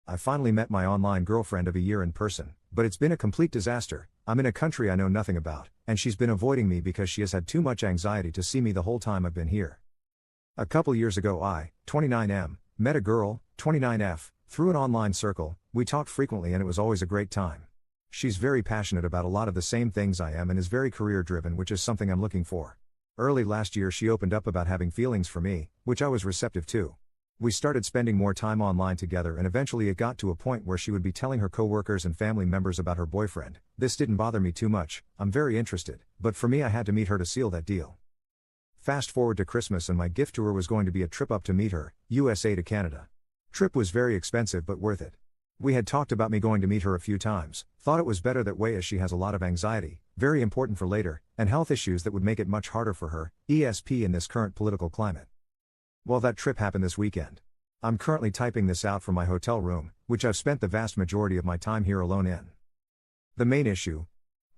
I finally met my online girlfriend of a year in person, but it's been a complete disaster. I'm in a country I know nothing about, and she's been avoiding me because she has had too much anxiety to see me the whole time I've been here. A couple years ago I, 29M, met a girl, 29F, through an online circle. We talked frequently and it was always a great time. She's very passionate about a lot of the same things I am and is very career driven, which is something I'm looking for. Early last year she opened up about having feelings for me, which I was receptive to. We started spending more time online together and eventually it got to a point where she would be telling her coworkers and family members about her boyfriend. This didn't bother me too much, I'm very interested, but for me I had to meet her to seal that deal. Fast forward to Christmas and my gift to her was going to be a trip up to meet her, USA to Canada. Trip was very expensive but worth it. We had talked about me going to meet her a few times, thought it was better that way as she has a lot of anxiety, very important for later, and health issues that would make it much harder for her, ESP in this current political climate. Well, that trip happened this weekend. I'm currently typing this out from my hotel room, which I've spent the vast majority of my time here alone in. The main issue?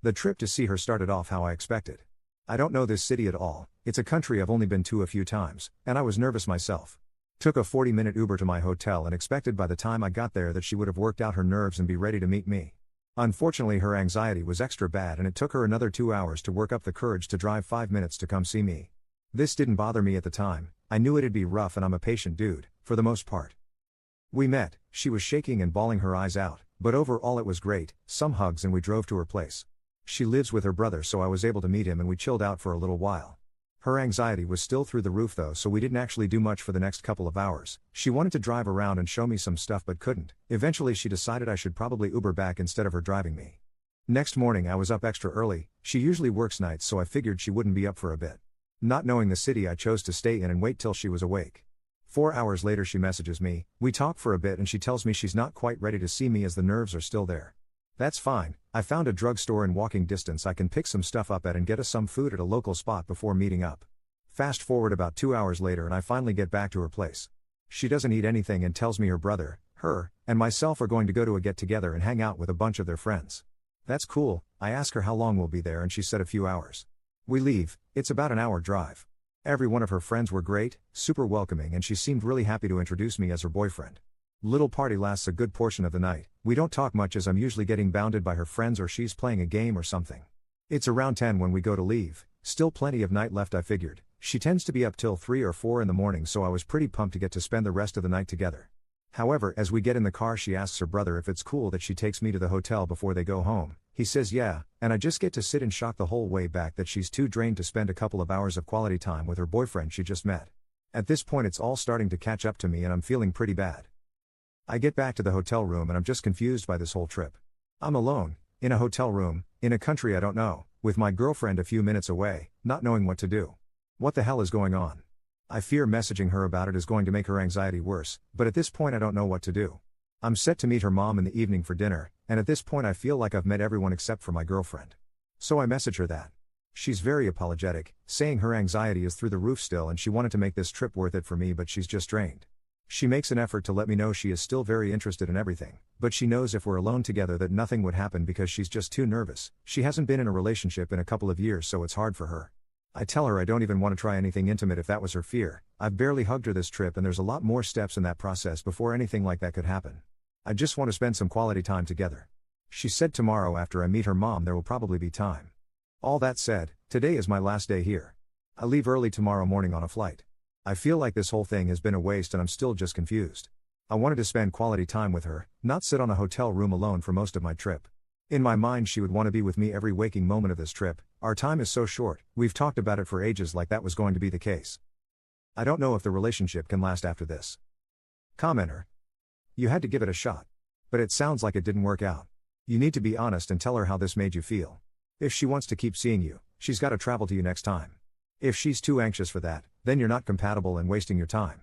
The trip to see her started off how I expected. I don't know this city at all, it's a country I've only been to a few times, and I was nervous myself. Took a 40-minute Uber to my hotel and expected by the time I got there that she would have worked out her nerves and be ready to meet me. Unfortunately her anxiety was extra bad and it took her another 2 hours to work up the courage to drive 5 minutes to come see me. This didn't bother me at the time, I knew it'd be rough and I'm a patient dude, for the most part. We met, she was shaking and bawling her eyes out, but overall it was great, some hugs and we drove to her place. She lives with her brother so I was able to meet him and we chilled out for a little while. Her anxiety was still through the roof though, so we didn't actually do much for the next couple of hours. She wanted to drive around and show me some stuff but couldn't. Eventually she decided I should probably Uber back instead of her driving me. Next morning I was up extra early, she usually works nights so I figured she wouldn't be up for a bit. Not knowing the city I chose to stay in and wait till she was awake. 4 hours later she messages me, we talk for a bit and she tells me she's not quite ready to see me as the nerves are still there. That's fine, I found a drugstore in walking distance I can pick some stuff up at and get us some food at a local spot before meeting up. Fast forward about 2 hours later and I finally get back to her place. She doesn't eat anything and tells me her brother, her, and myself are going to go to a get-together and hang out with a bunch of their friends. That's cool, I ask her how long we'll be there and she said a few hours. We leave, it's about an hour drive. Every one of her friends were great, super welcoming and she seemed really happy to introduce me as her boyfriend. Little party lasts a good portion of the night, we don't talk much as I'm usually getting bounded by her friends or she's playing a game or something. It's around 10 when we go to leave, still plenty of night left I figured. She tends to be up till 3 or 4 in the morning so I was pretty pumped to get to spend the rest of the night together. However, as we get in the car she asks her brother if it's cool that she takes me to the hotel before they go home. He says yeah, and I just get to sit in shock the whole way back that she's too drained to spend a couple of hours of quality time with her boyfriend she just met. At this point it's all starting to catch up to me and I'm feeling pretty bad. I get back to the hotel room and I'm just confused by this whole trip. I'm alone, in a hotel room, in a country I don't know, with my girlfriend a few minutes away, not knowing what to do. What the hell is going on? I fear messaging her about it is going to make her anxiety worse, but at this point I don't know what to do. I'm set to meet her mom in the evening for dinner, and at this point I feel like I've met everyone except for my girlfriend. So I message her that. She's very apologetic, saying her anxiety is through the roof still and she wanted to make this trip worth it for me but she's just drained. She makes an effort to let me know she is still very interested in everything, but she knows if we're alone together that nothing would happen because she's just too nervous. She hasn't been in a relationship in a couple of years so it's hard for her. I tell her I don't even want to try anything intimate if that was her fear. I've barely hugged her this trip and there's a lot more steps in that process before anything like that could happen. I just want to spend some quality time together. She said tomorrow after I meet her mom there will probably be time. All that said, today is my last day here. I leave early tomorrow morning on a flight. I feel like this whole thing has been a waste and I'm still just confused. I wanted to spend quality time with her, not sit on a hotel room alone for most of my trip. In my mind she would want to be with me every waking moment of this trip. Our time is so short, we've talked about it for ages like that was going to be the case. I don't know if the relationship can last after this. Commenter. You had to give it a shot. But it sounds like it didn't work out. You need to be honest and tell her how this made you feel. If she wants to keep seeing you, she's got to travel to you next time. If she's too anxious for that, then you're not compatible and wasting your time.